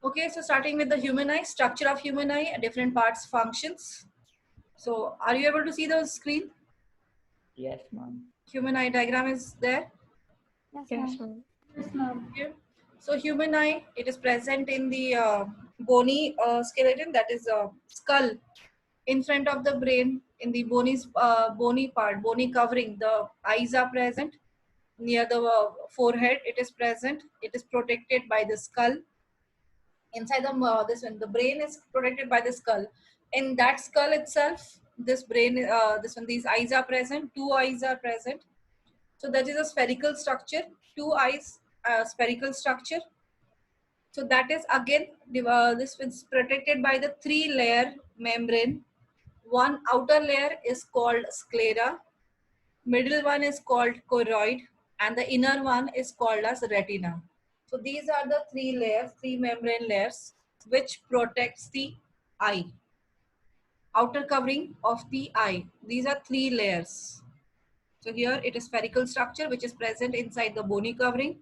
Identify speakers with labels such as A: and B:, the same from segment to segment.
A: Okay, so starting with the human eye, structure of human eye, different parts, functions. So are you able to see the screen?
B: Yes, ma'am.
A: Human eye diagram is there.
C: Yes, ma'am.
D: Yes, ma'am.
A: Here. So human eye, it is present in the bony skeleton, that is skull, in front of the brain, in the bony part, bony covering. The eyes are present near the forehead. It is present. It is protected by the skull. Inside the this one, the brain is protected by the skull. In that skull itself, this brain, this one, these eyes are present. Two eyes are present. So that is a spherical structure. Two eyes, spherical structure. So that is again this is protected by the three-layer membrane. One outer layer is called sclera, middle one is called choroid, and the inner one is called as retina. So these are the three layers, three membrane layers, which protects the eye. Outer covering of the eye. These are three layers. So here it is spherical structure which is present inside the bony covering.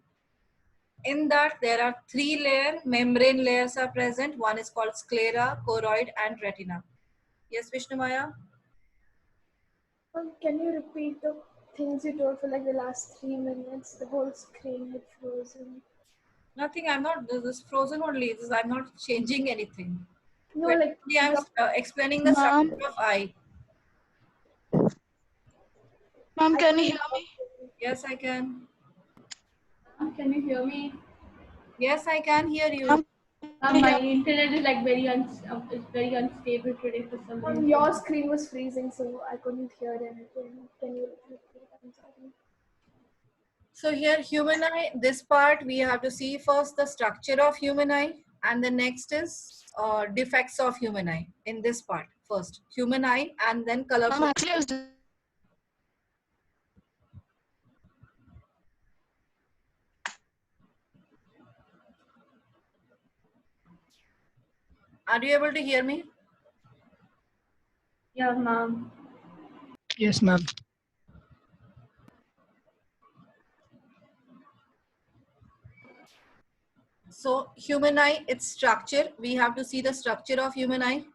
A: In that there are three-layer membrane layers are present. One is called sclera, choroid, and retina. Yes, Vishnu Maya?
C: Can you repeat the things you told for like the last 3 minutes? The whole screen had frozen.
A: Nothing. I'm not. This is frozen only. I'm not changing anything.
C: No,
A: But
C: like
A: I'm explaining the structure of eye.
E: Ma'am, can you hear me?
A: Yes, I can.
D: Can you hear me?
A: Yes, I can hear you.
E: Ma'am,
D: My internet is like very unstable today for some reason.
C: your screen was freezing, so I couldn't hear anything. Can you repeat? I'm sorry.
A: So here, human eye. This part we have to see first the structure of human eye, and the next is defects of human eye. In this part, first human eye, and then color.
E: Ma'am, actually, I was
A: Are you able to hear me?
D: Yeah, ma'am.
F: Yes, ma'am.
A: So human eye, its structure. We have to see the structure of human eye.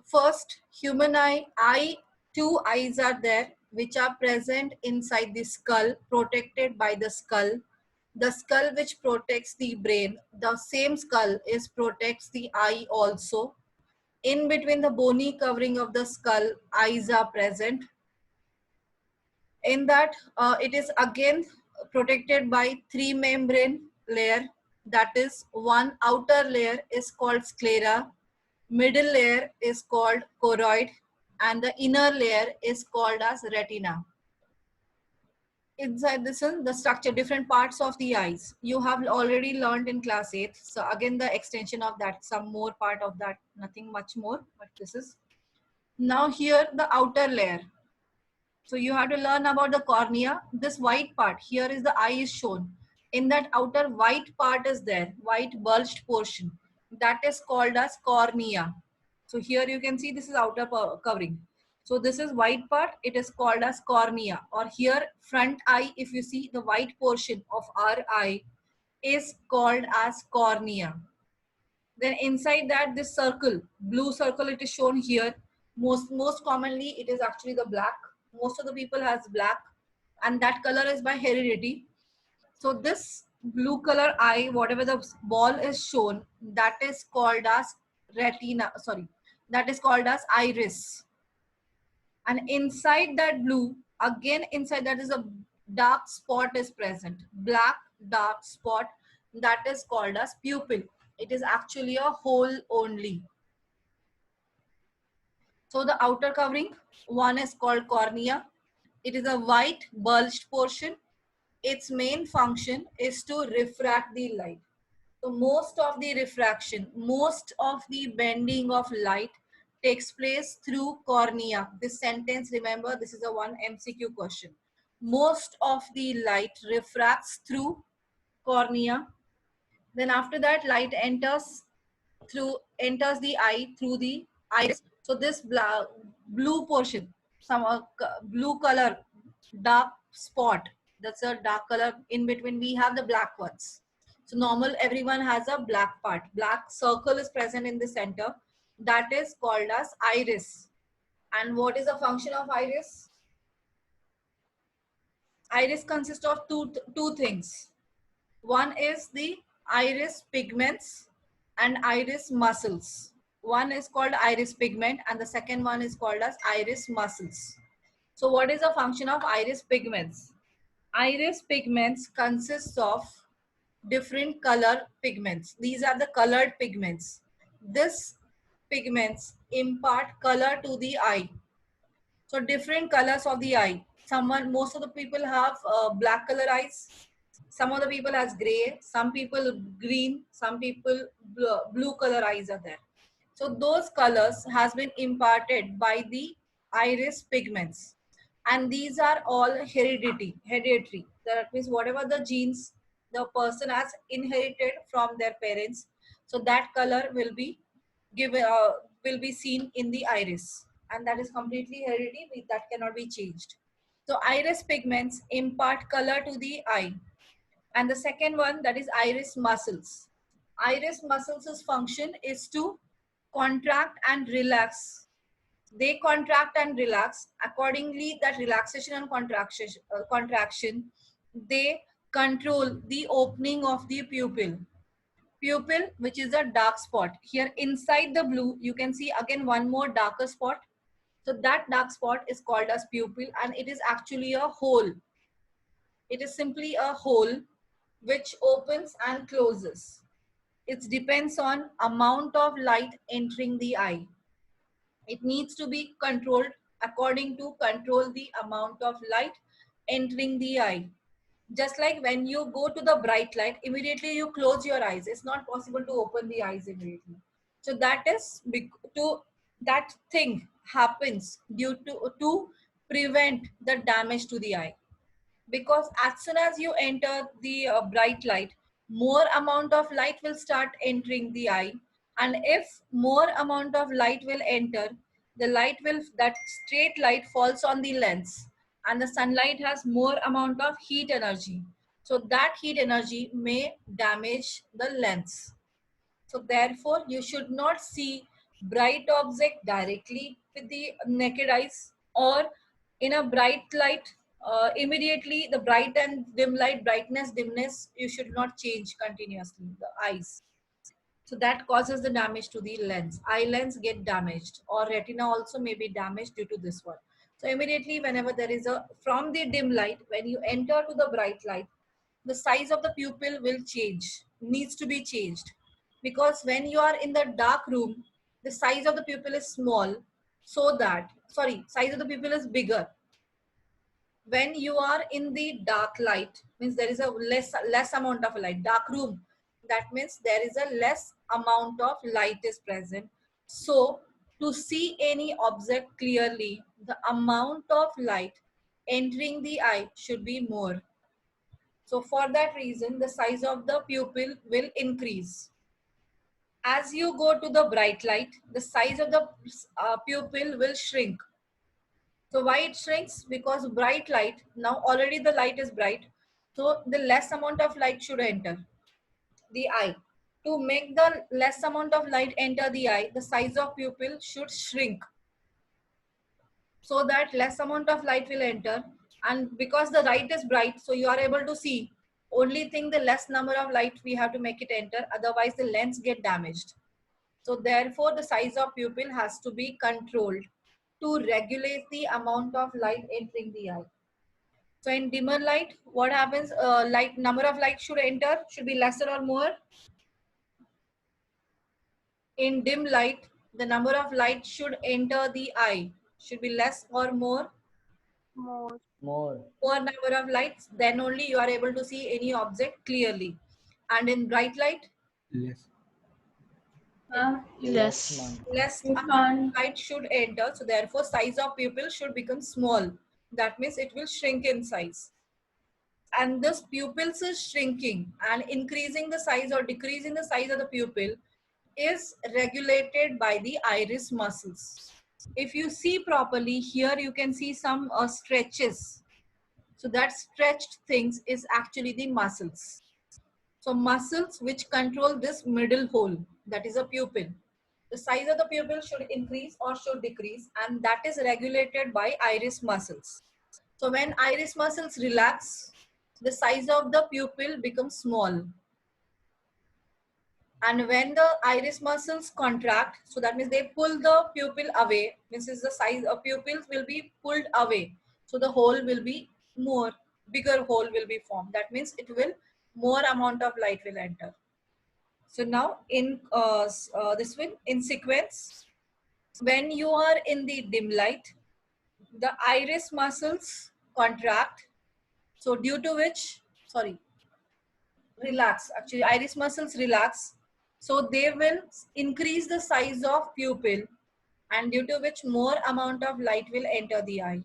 A: First, human eye, two eyes are there which are present inside the skull, protected by the skull. The skull which protects the brain, the same skull is protects the eye also. In between the bony covering of the skull, eyes are present. In that, it is again protected by three membrane layer. That is, one outer layer is called sclera, middle layer is called choroid, and the inner layer is called as retina. Inside this is the structure, different parts of the eyes. You have already learned in class 8. So again, the extension of that, some more part of that, nothing much more, but this is. Now here, the outer layer. So you have to learn about the cornea. This white part, here is the eye is shown. In that outer white part is there, white bulged portion. That is called as cornea. So here you can see this is outer covering. So this is white part, it is called as cornea. Or here front eye, if you see the white portion of our eye is called as cornea. Then inside that, this circle, blue circle, it is shown here. Most commonly, it is actually the black. Most of the people has black, and that color is by heredity. So this blue color eye, whatever the ball is shown, that is called as retina. Sorry, that is called as iris. And inside that blue, again inside that is a dark spot is present. Black dark spot, that is called as pupil. It is actually a hole only. So the outer covering, one is called cornea. It is a white bulged portion. Its main function is to refract the light. So most of the refraction, most of the bending of light takes place through cornea. This sentence, remember, this is a one MCQ question. Most of the light refracts through cornea. Then after that, light enters the eye through the iris. So this blue portion, some blue color, dark spot, that's a dark color. In between we have the black ones. So normal, everyone has a black part. Black circle is present in the center. That is called as iris. And what is the function of iris? Iris consists of two things. One is the iris pigments and iris muscles. One is called iris pigment and the second one is called as iris muscles. So what is the function of iris pigments? Iris pigments consists of different color pigments. These are the colored pigments. This pigments impart color to the eye. So different colors of the eye. Most of the people have black color eyes. Some of the people has gray, some people green, some people blue color eyes are there. So those colors has been imparted by the iris pigments. And these are all hereditary. That means whatever the genes the person has inherited from their parents, so that color will be given, will be seen in the iris, and that is completely hereditary. That cannot be changed. So iris pigments impart color to the eye. And the second one, that is iris muscles. Iris muscles' function is to contract and relax. They contract and relax. Accordingly, that relaxation and contraction, they control the opening of the pupil. Pupil, which is a dark spot. Here inside the blue, you can see again one more darker spot. So that dark spot is called as pupil, and it is actually a hole. It is simply a hole which opens and closes. It depends on amount of light entering the eye. It needs to be controlled according to control the amount of light entering the eye. Just like when you go to the bright light, immediately you close your eyes. It's not possible to open the eyes immediately. So that is that thing happens due to prevent the damage to the eye. Because as soon as you enter the bright light, more amount of light will start entering the eye, and if more amount of light will enter, that straight light falls on the lens, and the sunlight has more amount of heat energy, so that heat energy may damage the lens. So therefore you should not see bright object directly with the naked eyes, or in a bright light, immediately the bright and dim light, brightness, dimness, you should not change continuously the eyes. So that causes the damage to the lens. Eye lens get damaged, or retina also may be damaged due to this one. So immediately whenever there is from the dim light, when you enter to the bright light, the size of the pupil will change, needs to be changed. Because when you are in the dark room, the size of the pupil is small, size of the pupil is bigger. When you are in the dark light, means there is a less amount of light. Dark room, that means there is a less amount of light is present. So to see any object clearly, the amount of light entering the eye should be more. So for that reason, the size of the pupil will increase. As you go to the bright light, the size of the pupil will shrink. So why it shrinks? Because bright light, now already the light is bright, so the less amount of light should enter the eye. To make the less amount of light enter the eye, the size of pupil should shrink, so that less amount of light will enter. And because the light is bright, so you are able to see. Only thing, the less number of light we have to make it enter, otherwise the lens get damaged. So therefore the size of pupil has to be controlled to regulate the amount of light entering the eye. So in dimmer light, what happens? Number of light should enter, should be lesser or more? In dim light, the number of light should enter the eye, should be less or more?
C: More.
B: More.
A: More number of lights, then only you are able to see any object clearly. And in bright light,
F: Yes.
E: Yes.
B: Ma'am.
A: less
D: You
A: amount
D: can't.
A: of light should enter, so therefore size of pupil should become small. That means it will shrink in size. And this pupils is shrinking, and increasing the size or decreasing the size of the pupil is regulated by the iris muscles. If you see properly, here you can see some stretches. So that stretched things is actually the muscles. So muscles which control this middle hole, that is a pupil. The size of the pupil should increase or should decrease, and that is regulated by iris muscles. So when iris muscles relax, the size of the pupil becomes small. And when the iris muscles contract, so that means they pull the pupil away, means is the size of pupils will be pulled away. So the hole will be more, bigger hole will be formed. That means it will, more amount of light will enter. So now in this one, in sequence, when you are in the dim light, the iris muscles contract. So due to which, relax. Actually, iris muscles relax. So they will increase the size of pupil, and due to which more amount of light will enter the eye.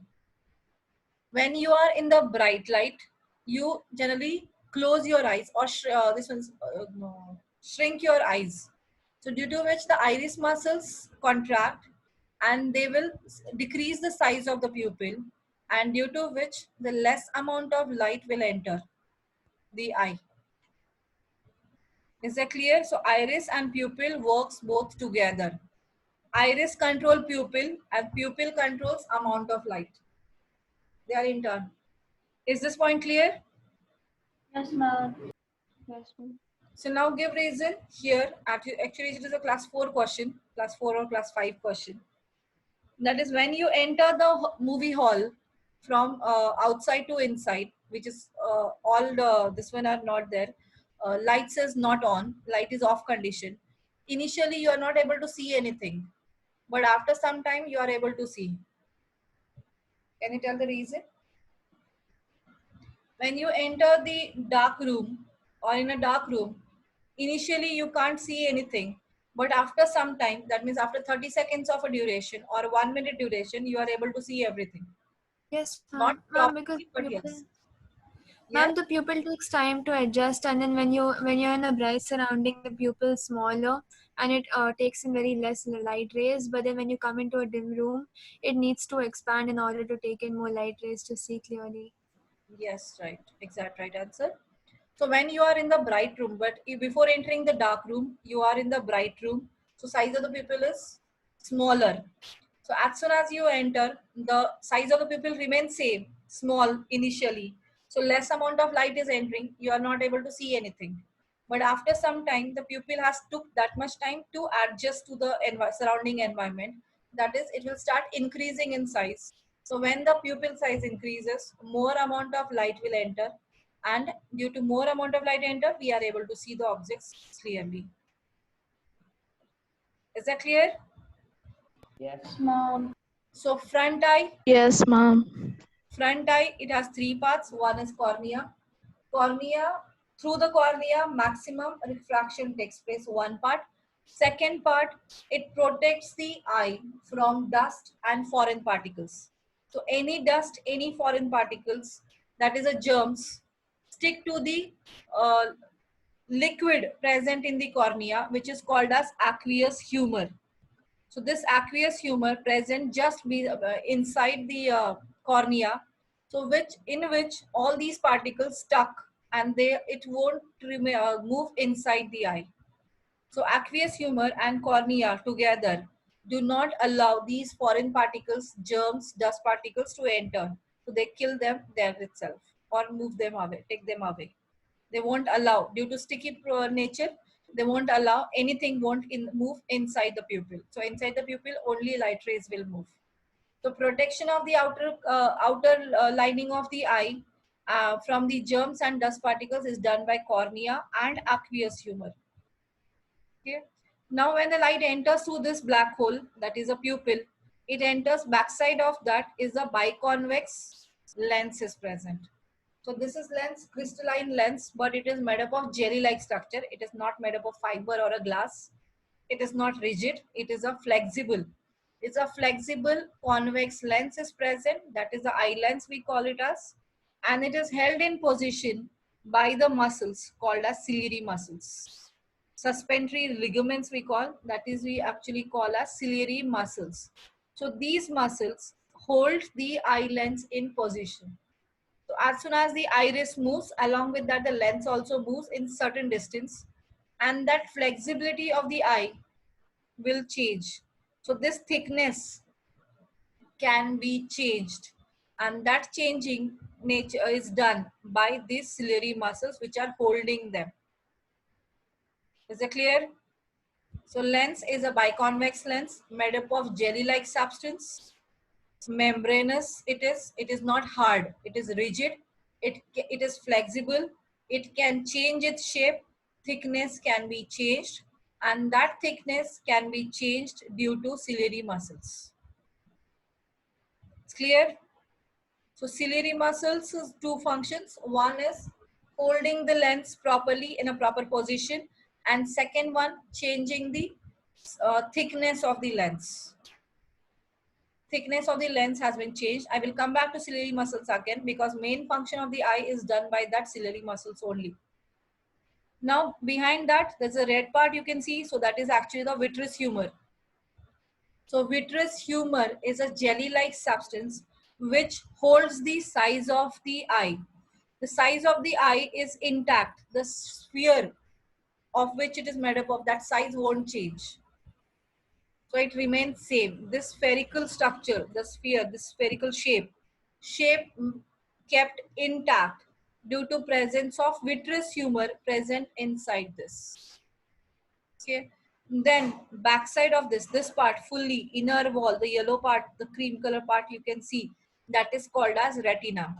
A: When you are in the bright light, you generally close your eyes or no, shrink your eyes. So due to which the iris muscles contract and they will decrease the size of the pupil, and due to which the less amount of light will enter the eye. Is that clear? So iris and pupil works both together. Iris control pupil and pupil controls amount of light. They are in turn. Is this point clear?
D: Yes, ma'am.
B: Yes, ma'am.
A: So now give reason here. Actually, it is a class 4 question, class 4 or class 5 question. That is when you enter the movie hall from outside to inside, which is all this one are not there. Lights is not on, light is off condition. Initially, you are not able to see anything, but after some time, you are able to see. Can you tell the reason? When you enter the dark room or in a dark room, initially you can't see anything, but after some time, that means after 30 seconds of a duration or 1 minute duration, you are able to see everything.
G: Yes,
A: Not
G: ma'am, because
A: properly, but yes.
G: ma'am, the pupil takes time to adjust, and then when you're in a bright surrounding, the pupil is smaller, and it takes in very less light rays. But then when you come into a dim room, it needs to expand in order to take in more light rays to see clearly.
A: Yes, right. Exact right answer. So when you are in the bright room, but before entering the dark room, you are in the bright room. So size of the pupil is smaller. So as soon as you enter, the size of the pupil remains same, small initially. So less amount of light is entering. You are not able to see anything. But after some time, the pupil has took that much time to adjust to the surrounding environment. That is, it will start increasing in size. So when the pupil size increases, more amount of light will enter, and due to more amount of light enter, we are able to see the objects clearly. Is that clear?
B: Yes.
D: Ma'am.
A: So front eye,
E: Yes, ma'am.
A: front eye, it has 3 parts. One is cornea. Cornea, through the cornea, maximum refraction takes place, one part. Second part, it protects the eye from dust and foreign particles. So any dust, any foreign particles, that is a germs, stick to the liquid present in the cornea, which is called as aqueous humor. So this aqueous humor present just inside the cornea, so in which all these particles stuck, and it won't move inside the eye. So aqueous humor and cornea together do not allow these foreign particles, germs, dust particles to enter. So they kill them there itself or move them away, take them away. They won't allow, due to sticky nature, they won't allow anything move inside the pupil. So inside the pupil, only light rays will move. So protection of the outer lining of the eye from the germs and dust particles is done by cornea and aqueous humor. Okay. Now when the light enters through this black hole, that is a pupil, it enters backside of that is a biconvex lens is present. So this is lens, crystalline lens, but it is made up of jelly-like structure. It is not made up of fiber or a glass. It is not rigid. It is a flexible. It's a flexible convex lens is present. That is the eye lens we call it as. And it is held in position by the muscles called as ciliary muscles. Suspensory ligaments we call, that is we actually call as ciliary muscles. So these muscles hold the eye lens in position. So as soon as the iris moves, along with that the lens also moves in certain distance, and that flexibility of the eye will change. So this thickness can be changed, and that changing nature is done by these ciliary muscles which are holding them. Is it clear? So lens is a biconvex lens made up of jelly-like substance. Membranous it is not hard, it is rigid, it is flexible, it can change its shape, thickness can be changed, and that thickness can be changed due to ciliary muscles. It's clear? So ciliary muscles has two functions. One is holding the lens properly in a proper position, and second one changing the thickness of the lens. Thickness of the lens has been changed. I will come back to ciliary muscles again because main function of the eye is done by that ciliary muscles only. Now behind that there's a red part you can see, so that is actually the vitreous humor. So vitreous humor is a jelly-like substance which holds the size of the eye. The size of the eye is intact. The sphere of which it is made up of, that size won't change. So it remains same. This spherical structure, the sphere, this spherical shape kept intact due to presence of vitreous humor present inside this. Okay. Then backside of this part fully, inner wall, the yellow part, the cream color part you can see, that is called as retina.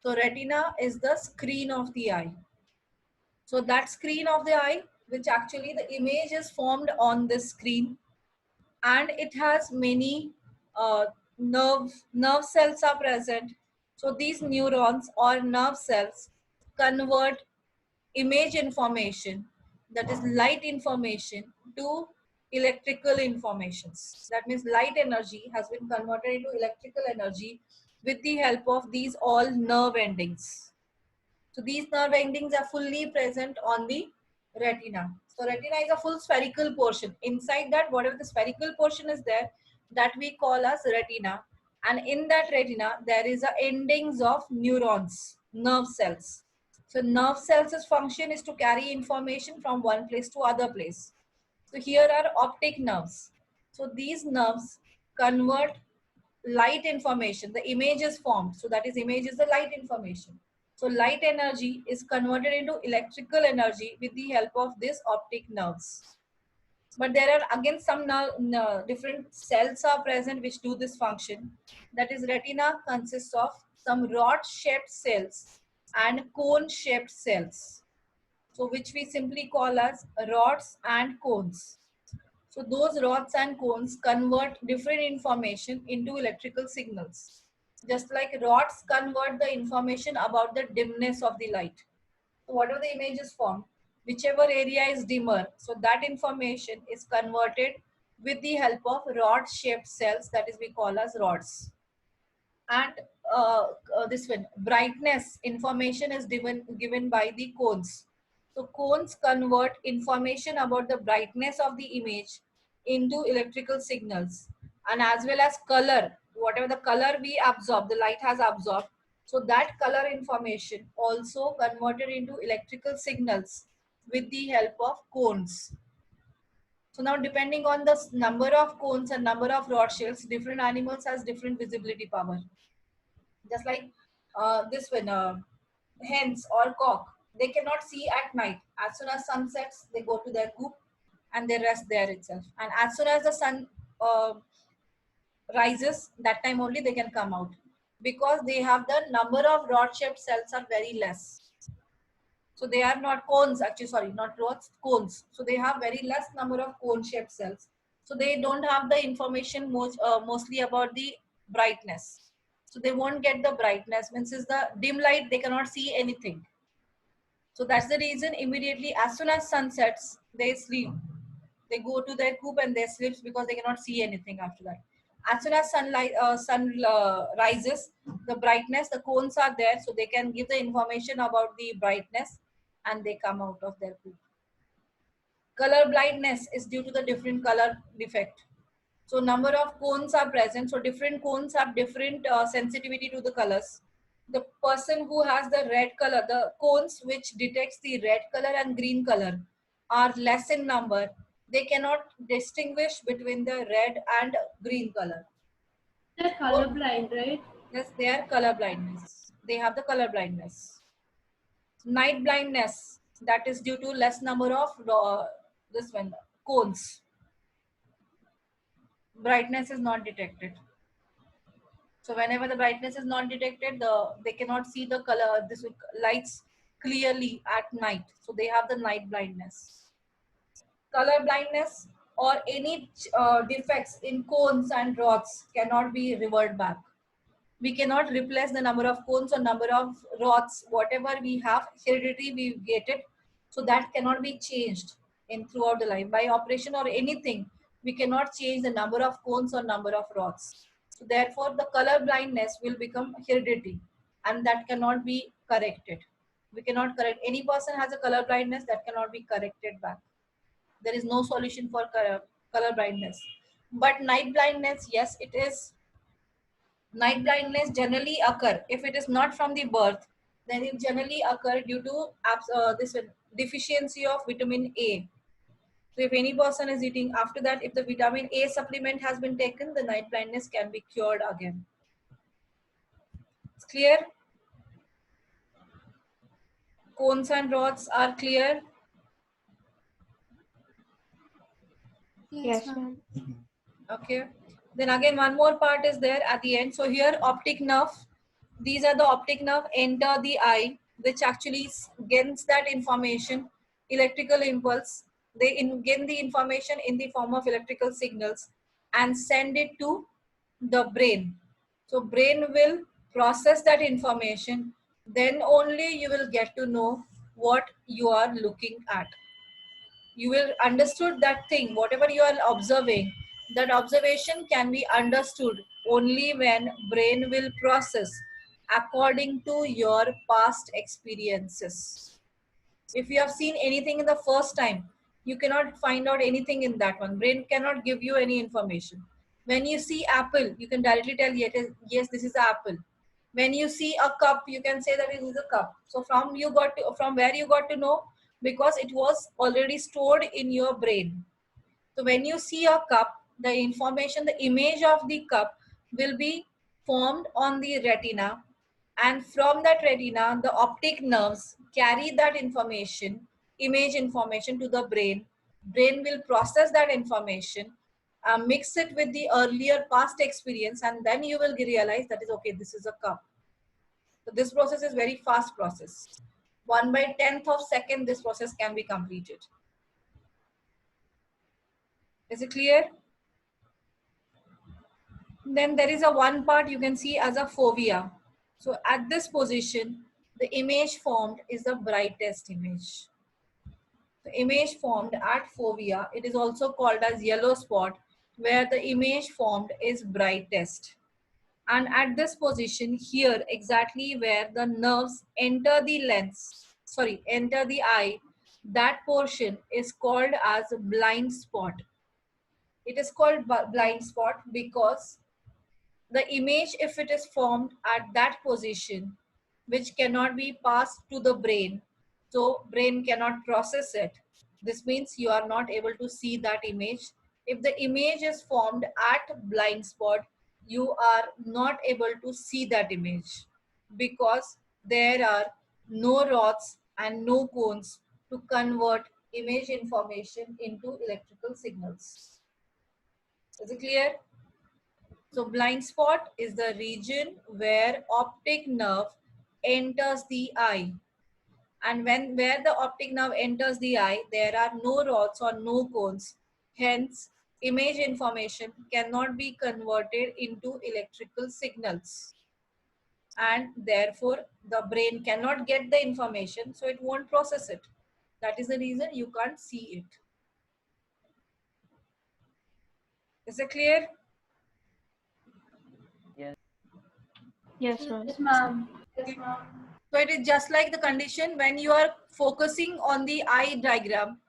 A: So retina is the screen of the eye. So that screen of the eye, which actually the image is formed on this screen, and it has many nerve cells are present. So these neurons or nerve cells convert image information, that is light information, to electrical informations. That means light energy has been converted into electrical energy with the help of these all nerve endings. So these nerve endings are fully present on the retina. So retina is a full spherical portion. Inside that, whatever the spherical portion is there, that we call as retina. And in that retina, there is a endings of neurons, nerve cells. So nerve cells' function is to carry information from one place to other place. So here are optic nerves. So these nerves convert light information. The image is formed. So that is, image is the light information. So light energy is converted into electrical energy with the help of these optic nerves. But there are again some different cells are present which do this function. That is, retina consists of some rod-shaped cells and cone-shaped cells. So which we simply call as rods and cones. So those rods and cones convert different information into electrical signals. Just like rods convert the information about the dimness of the light. So whatever the image is formed, whichever area is dimmer, so that information is converted with the help of rod-shaped cells, that is we call as rods. And this one, brightness information is given by the cones. So cones convert information about the brightness of the image into electrical signals, and as well as color, whatever the color we absorb, the light has absorbed, so that color information also converted into electrical signals with the help of cones. So now depending on the number of cones and number of rod shells, different animals has different visibility power. Just like this one, hens or cock, they cannot see at night. As soon as sun sets, they go to their coop and they rest there itself. And as soon as the sun rises, that time only they can come out, because they have the number of rod-shaped cells are very less. So they are not cones, actually, sorry, not rods, cones. So they have very less number of cone-shaped cells. So they don't have the information mostly about the brightness. So they won't get the brightness. Means is the dim light, they cannot see anything. So that's the reason immediately as soon as sun sets, they sleep. They go to their coop and they sleep because they cannot see anything after that. As soon as sun rises, the brightness, the cones are there, so they can give the information about the brightness and they come out of their coop. Color blindness is due to the different color defect. So number of cones are present. So different cones have different sensitivity to the colors. The person who has the red color, the cones which detects the red color and green color are less in number. They cannot distinguish between the red and green color.
D: They're colorblind, right?
A: Yes, they are color blindness. They have the color blindness. Night blindness, that is due to less number of this one cones. Brightness is not detected. So whenever the brightness is not detected, they cannot see the color, this lights clearly at night. So they have the night blindness. Color blindness or any defects in cones and rods cannot be reverted back. We cannot replace the number of cones or number of rods. Whatever we have, heredity, we get it. So that cannot be changed in throughout the life. By operation or anything, we cannot change the number of cones or number of rods. So therefore, the color blindness will become heredity, and that cannot be corrected. We cannot correct. Any person has a color blindness that cannot be corrected back. There is no solution for color blindness. But night blindness, yes, it is. Night blindness generally occur if it is not from the birth, then it generally occur due to this deficiency of vitamin A. So if any person is eating after that, if the vitamin A supplement has been taken, the night blindness can be cured again. It's clear? Cones and rods are clear?
B: Yes,
G: ma'am.
B: ma'am.
A: Okay. Then again, one more part is there at the end. So here, optic nerve. These are the optic nerve enter the eye, which actually gains that information, electrical impulse. They gain the information in the form of electrical signals and send it to the brain. So brain will process that information. Then only you will get to know what you are looking at. You will understood that thing, whatever you are observing, that observation can be understood only when brain will process according to your past experiences. If you have seen anything in the first time, you cannot find out anything in that one. Brain cannot give you any information. When you see apple, you can directly tell, yes, this is apple. When you see a cup, you can say that it is a cup. So from where you got to know, because it was already stored in your brain. So when you see a cup, the information, the image of the cup will be formed on the retina, and from that retina, the optic nerves carry that information, image information to the brain. Brain will process that information, mix it with the earlier past experience, and then you will realize that is okay, this is a cup. So this process is very fast process. 1/10th of second, this process can be completed. Is it clear? Then there is a one part you can see as a fovea. So at this position, the image formed is the brightest image. The image formed at fovea, it is also called as yellow spot, where the image formed is brightest. And at this position here, exactly where the nerves enter the enter the eye, that portion is called as blind spot. It is called blind spot because the image, if it is formed at that position, which cannot be passed to the brain, so brain cannot process it. This means you are not able to see that image. If the image is formed at blind spot, you are not able to see that image because there are no rods and no cones to convert image information into electrical signals. Is it clear? So blind spot is the region where optic nerve enters the eye. And where the optic nerve enters the eye, there are no rods or no cones. Hence, image information cannot be converted into electrical signals. And therefore, the brain cannot get the information, so it won't process it. That is the reason you can't see it. Is it clear?
B: Yes, ma'am.
D: Yes, ma'am.
A: So it is just like the condition when you are focusing on the eye diagram,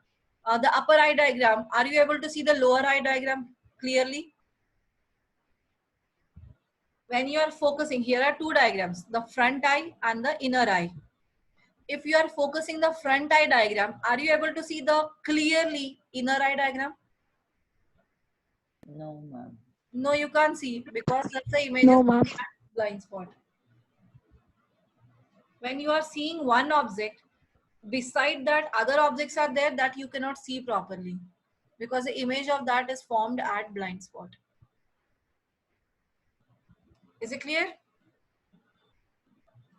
A: the upper eye diagram. Are you able to see the lower eye diagram clearly? when you are focusing, here are two diagrams, the front eye and the inner eye. If you are focusing the front eye diagram, are you able to see the clearly inner eye diagram?
H: No, ma'am.
A: No, you can't see because that's the image
E: No,
A: is
E: ma'am.
A: blind spot. When you are seeing one object, beside that other objects are there that you cannot see properly because the image of that is formed at blind spot. Is it clear?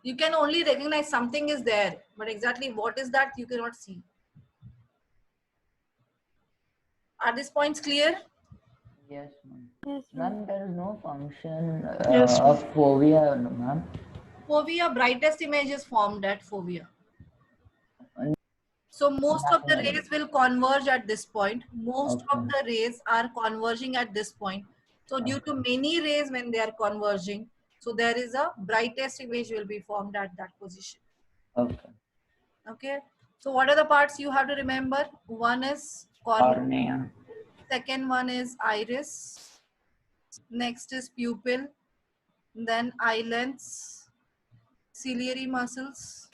A: You can only recognize something is there, but exactly what is that you cannot see. Are these points clear?
H: Yes, ma'am.
G: Yes, ma'am.
H: Ma'am, there is no function
E: Yes, ma'am.
H: of fovea, no, ma'am.
A: Fovea, brightest image is formed at fovea. So most of the rays will converge at this point. Most of
H: Okay.
A: the rays are converging at this point. So due to many rays when they are converging, so there is a brightest image will be formed at that position.
H: Okay.
A: Okay. So what are the parts you have to remember? One is cornea.
H: Cornea.
A: Second one is iris. Next is pupil. Then eyelids, ciliary muscles.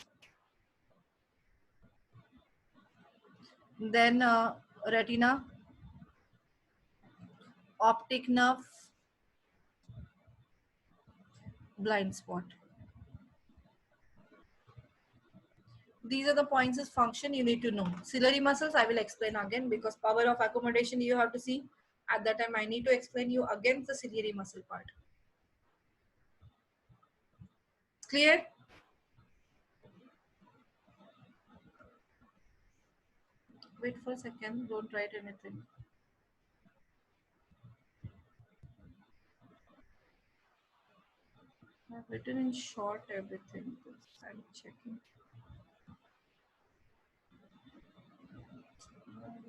A: Then retina, optic nerve, blind spot. These are the points of function you need to know. Ciliary muscles, I will explain again because power of accommodation you have to see. At that time, I need to explain you again the ciliary muscle part. Clear? Wait for a second, don't write anything. I've written in short everything. I'm checking.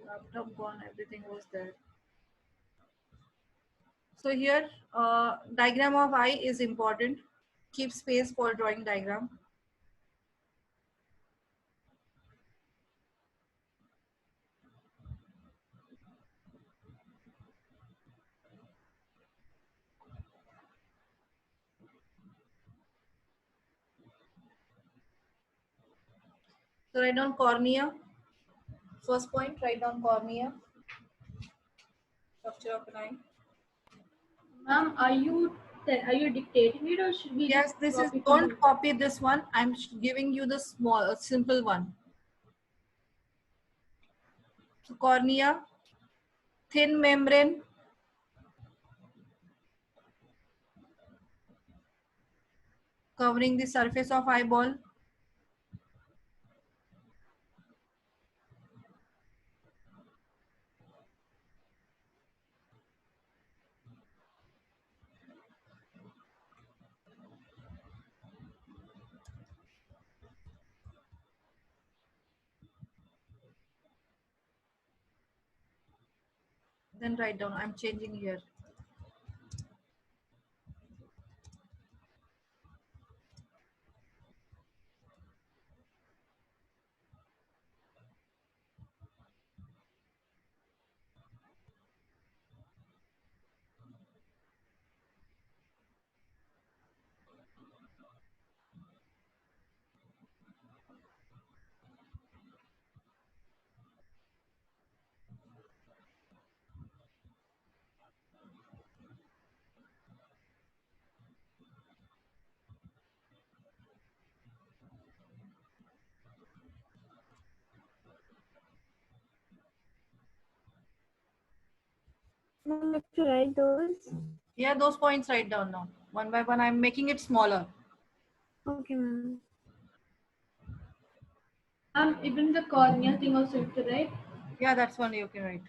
A: Laptop gone, everything was there. So here, diagram of eye is important. Keep space for drawing diagram. So write down cornea. First point, write down cornea. Structure of an eye.
D: Ma'am, are you dictating it or should we
A: Yes,
D: just
A: this is,
D: copy from
A: don't
D: the-
A: copy this one. I'm giving you the small, simple one. So cornea, thin membrane, covering the surface of eyeball. Then write down, I'm changing here.
G: Ma'am, have to write those.
A: Yeah, those points write down now. One by one, I'm making it smaller.
G: Okay, ma'am.
D: Even the cornea thing also you have to write.
A: Yeah, that's one you can write.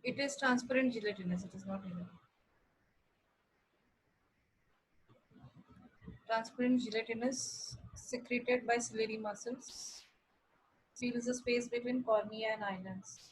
A: It is transparent gelatinous. It is not yellow. Transparent gelatinous secreted by ciliary muscles fills the space between cornea and eyelids.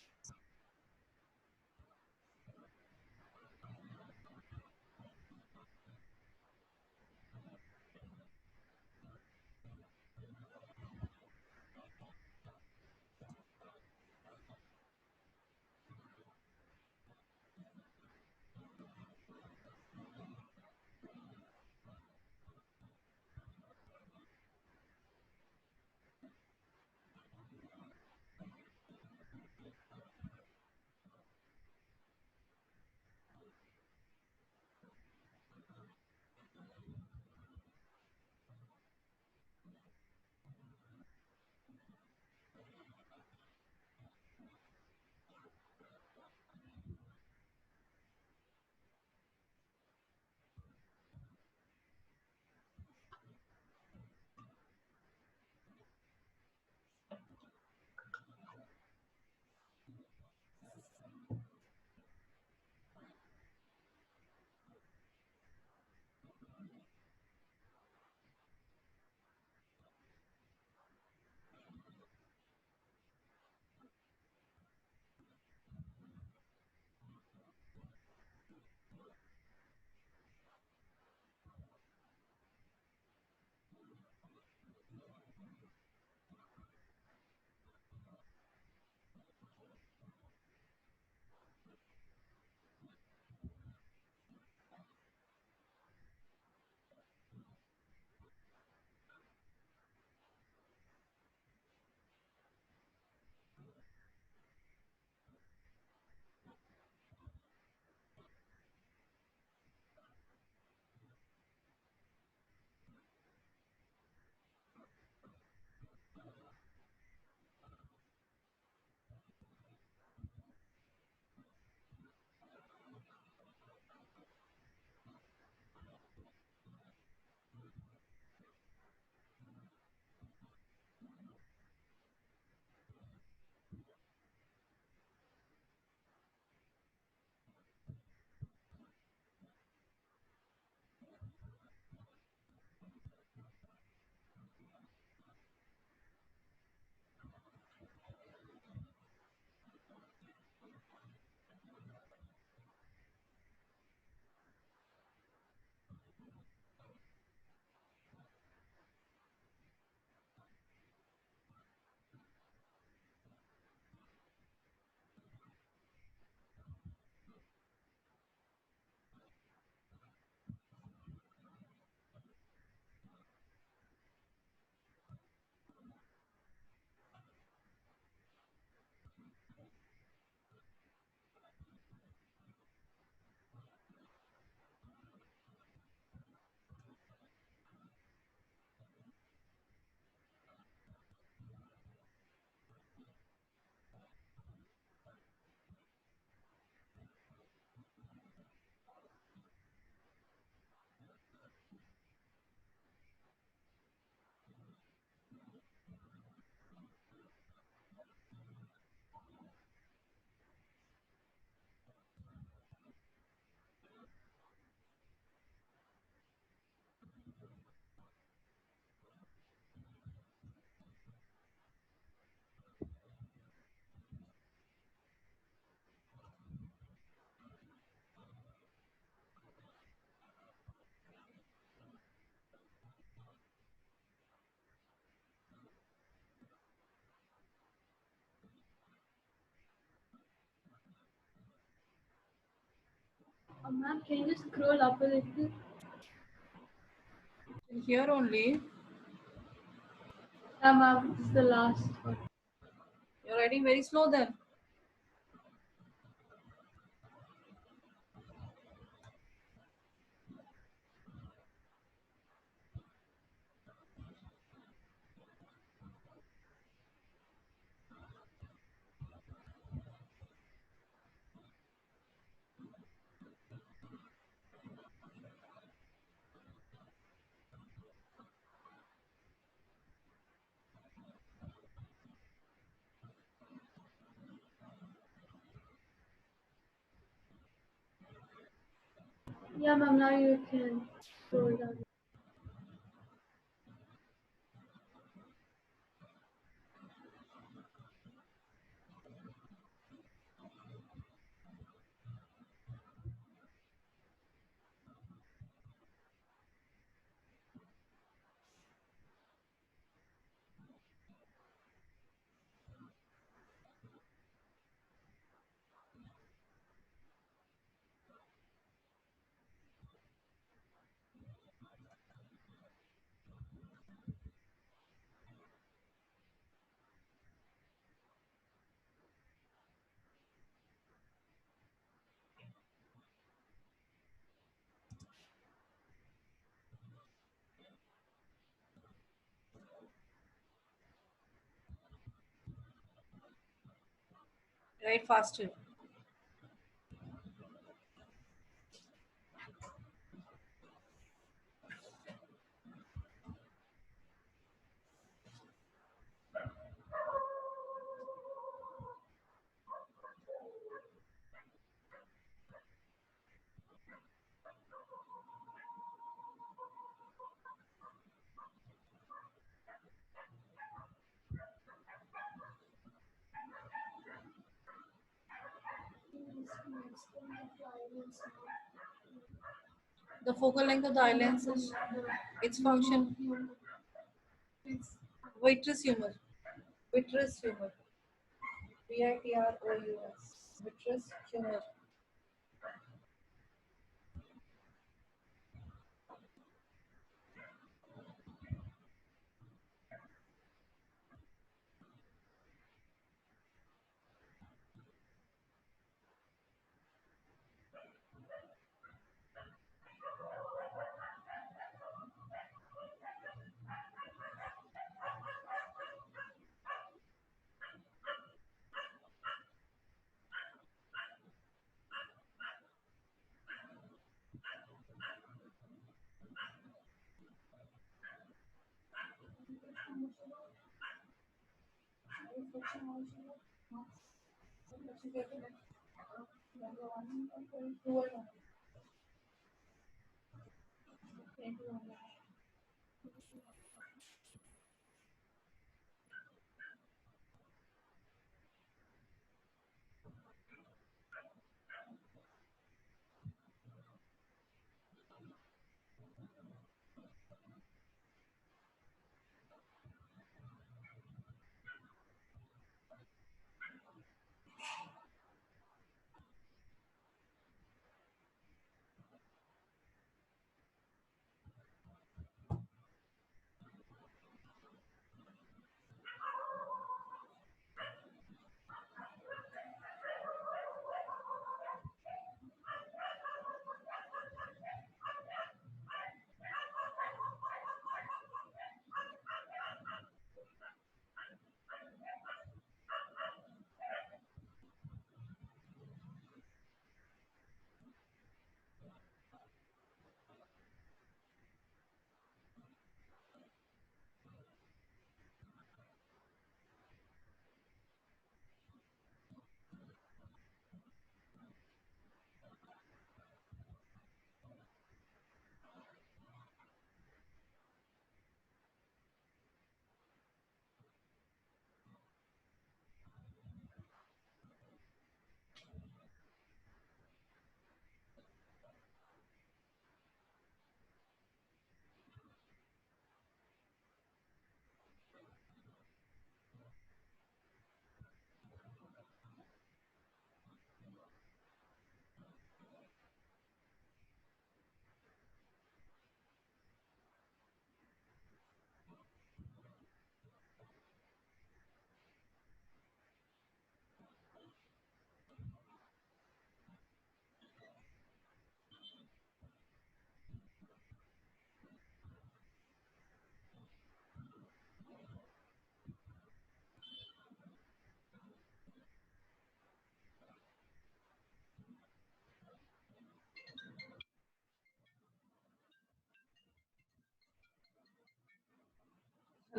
D: Ma'am, can you just scroll up a little?
A: Here only.
D: Ma'am, this is the last one.
A: You're writing very slow then.
D: Yeah, ma'am, now you can scroll down.
A: Write faster. The focal length of the eyelens is its function. Vitreous humor. Vitreous humor. Vitrous. Vitreous humor.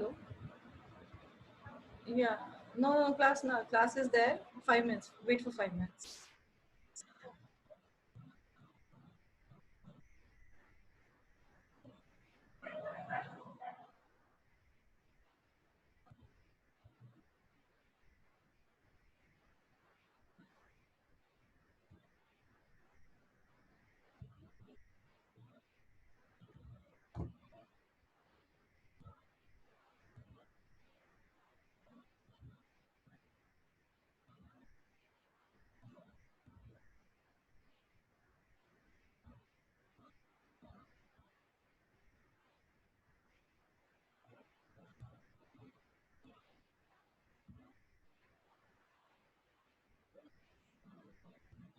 A: Hello? Yeah. No, no, class, no. Class is there. 5 minutes. Wait for 5 minutes.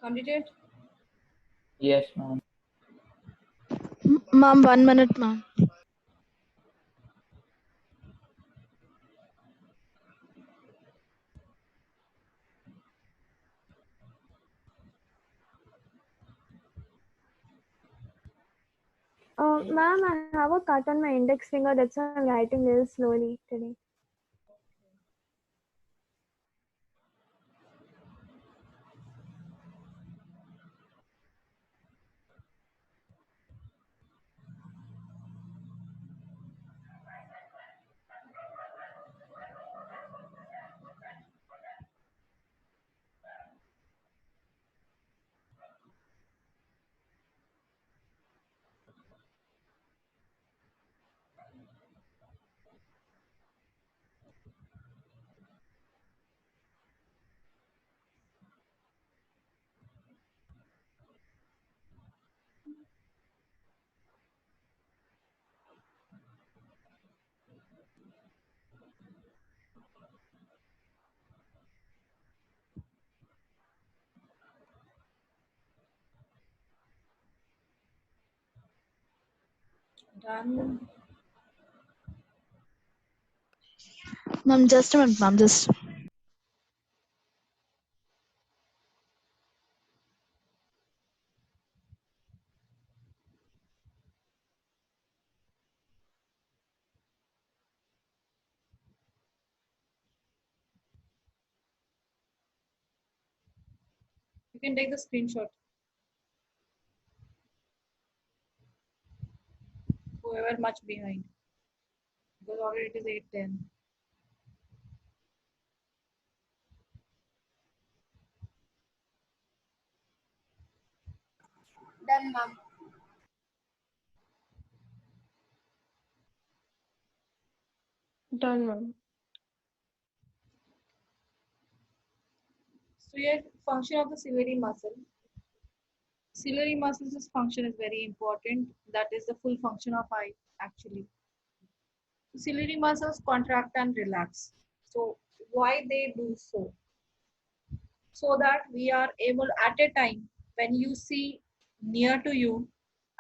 A: Completed?
H: Yes, ma'am.
E: Ma'am, 1 minute, ma'am.
G: Ma'am, I have a cut on my index finger. That's why I'm writing a little slowly today.
A: Done.
E: Ma'am, just a minute, ma'am. Just.
A: You can take the screenshot. Whoever much behind. Because already it is 8:10.
G: Done, ma'am.
B: Done, ma'am.
A: So here, function of the ciliary muscle. Ciliary muscles' function is very important. That is the full function of eye, actually. Ciliary muscles contract and relax. So why they do so? So that we are able at a time when you see near to you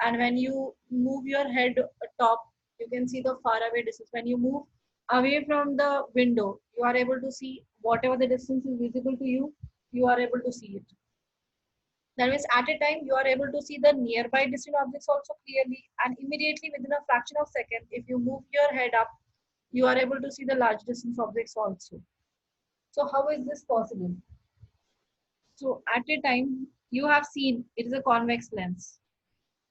A: and when you move your head top, you can see the far away distance. When you move away from the window, you are able to see whatever the distance is visible to you, you are able to see it. That means at a time you are able to see the nearby distant objects also clearly, and immediately within a fraction of a second, if you move your head up, you are able to see the large distance objects also. So how is this possible? So at a time you have seen it is a convex lens.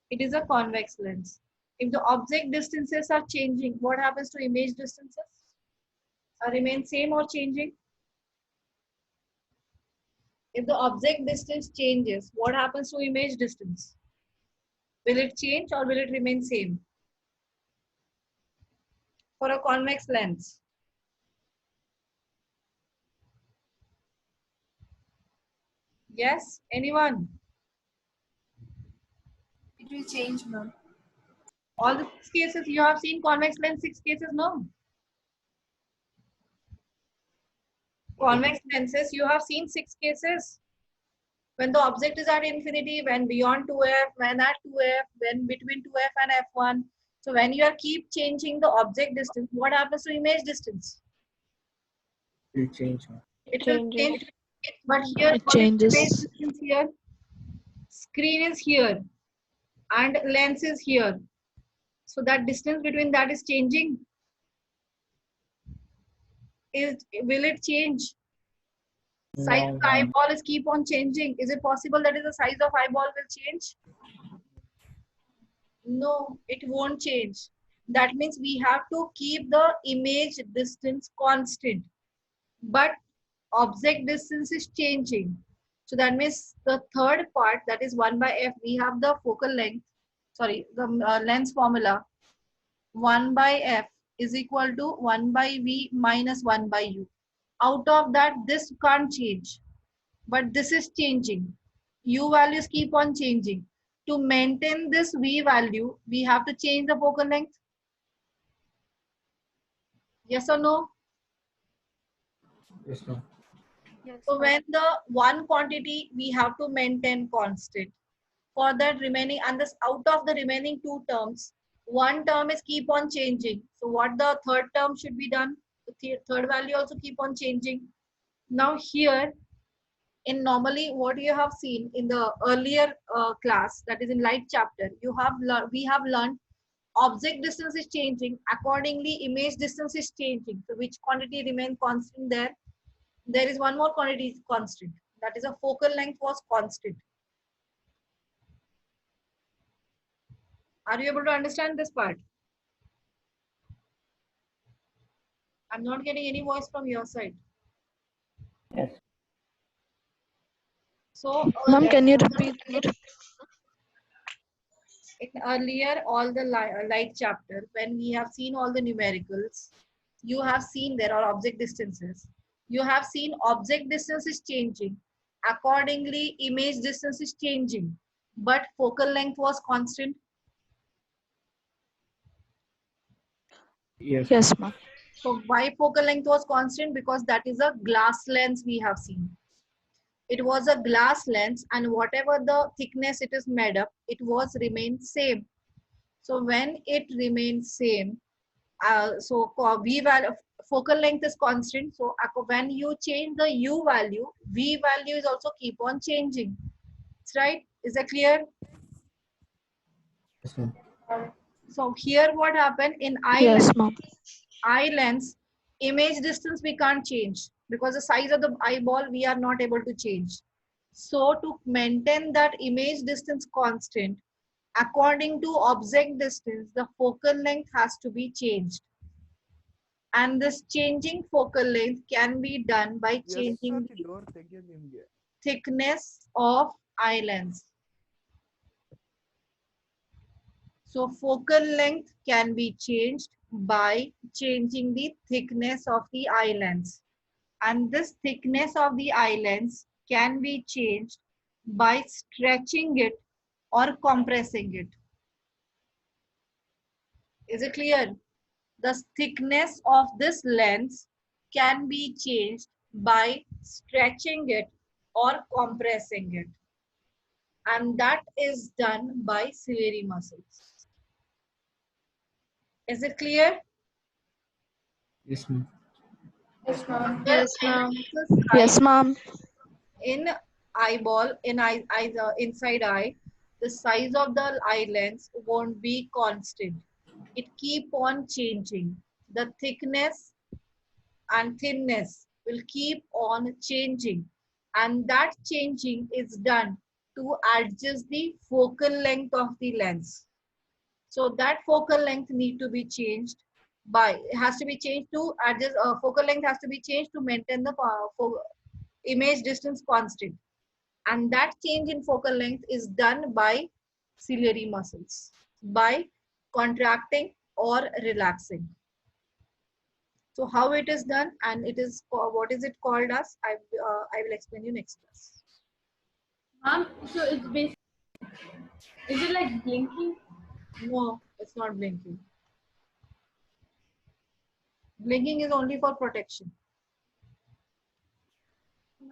A: It is a convex lens. If the object distances are changing, what happens to image distances? Remain same or changing? If the object distance changes, what happens to image distance? Will it change or will it remain same? For a convex lens. Yes, anyone?
G: It will change, ma'am.
A: All the 6 cases you have seen convex lens, 6 cases, no? Convex lenses, you have seen 6 cases. When the object is at infinity, when beyond 2f, when at 2f, when between 2f and f1. So when you are keep changing the object distance, what happens to image distance?
F: Will change.
A: It will
B: Changes.
A: change. But here,
E: It
A: what is the image
E: changes.
A: distance here? Screen is here and lens is here. So that distance between that is changing. Will it change? Size
H: No,
A: of
H: ma'am.
A: eyeball is keep on changing. Is it possible that is the size of eyeball will change? No, it won't change. That means we have to keep the image distance constant, but object distance is changing. So that means the third part, that is 1 by f, we have the focal length, sorry, the lens formula. 1 by f is equal to 1 by v minus 1 by u. Out of that, this can't change, but this is changing. U values keep on changing. To maintain this v value, we have to change the focal length. Yes or no?
F: Yes, ma'am.
B: Yes.
A: So when the one quantity we have to maintain constant, for that remaining, and this out of the remaining two terms, one term is keep on changing. So what the third term should be done? The third value also keep on changing. Now here, in normally what you have seen in the earlier class, that is in light chapter, we have learned object distance is changing, accordingly image distance is changing. So which quantity remain constant there? There is one more quantity is constant, that is a focal length was constant. Are you able to understand this part? I'm not getting any voice from your side.
H: Yes.
A: So
E: Ma'am, can you repeat?
A: in earlier all the light chapter, when we have seen all the numericals, you have seen there are object distances. You have seen object distance is changing. Accordingly, image distance is changing, but focal length was constant.
F: Yes.
E: Yes, ma'am.
A: So why focal length was constant? Because that is a glass lens we have seen. It was a glass lens, and whatever the thickness it is made up, it was remained same. So when it remains same, v value, focal length is constant. So when you change the u value, v value is also keep on changing. That's right. Is that clear?
F: Yes, ma'am.
A: So here what happened in
E: Yes, ma'am.
A: eye lens, image distance we can't change because the size of the eyeball we are not able to change. So to maintain that image distance constant, according to object distance, the focal length has to be changed. And this changing focal length can be done by changing the thickness of eye lens. So focal length can be changed by changing the thickness of the eye lens. And this thickness of the eye lens can be changed by stretching it or compressing it. Is it clear? The thickness of this lens can be changed by stretching it or compressing it. And that is done by ciliary muscles. Is it clear?
F: Yes, ma'am.
B: Yes, ma'am.
G: Yes, ma'am.
E: Yes, ma'am.
A: In eyeball, inside eye, the size of the eye lens won't be constant. It keep on changing. The thickness and thinness will keep on changing, and that changing is done to adjust the focal length of the lens. So that focal length need to be changed has to be changed to adjust, focal length has to be changed to maintain the image distance constant, and that change in focal length is done by ciliary muscles by contracting or relaxing. So how it is done, and it is what is it called as, I will explain you next class.
D: So it's basically, is it like blinking?
A: No, it's not blinking. Blinking is only for protection.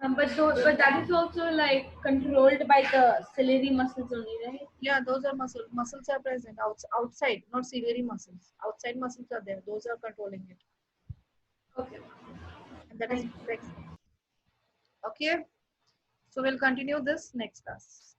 D: But that is also like controlled by the ciliary muscles only, right?
A: Yeah, those are muscles are present outside, not ciliary muscles. Outside muscles are there, those are controlling it.
D: Okay.
A: And that is protection. Okay, so we'll continue this next class.